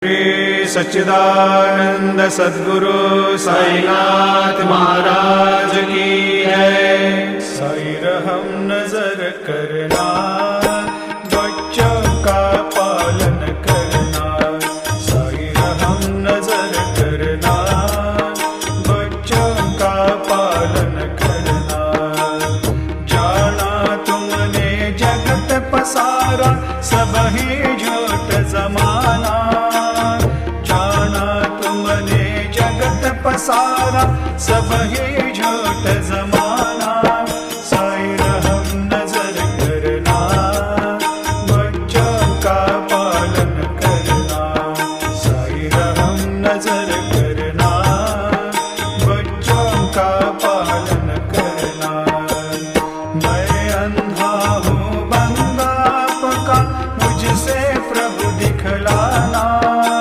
श्री सच्चिदानंद सद्गुरु साईनाथ महाराज की है। साई रहम नजर करना, बच्चों का पालन करना। साई रहम नजर करना, बच्चों का पालन करना। जाना तुमने जगत पसारा, सब ही झूठ जमाना। पसारा सब ही झूठ जमा।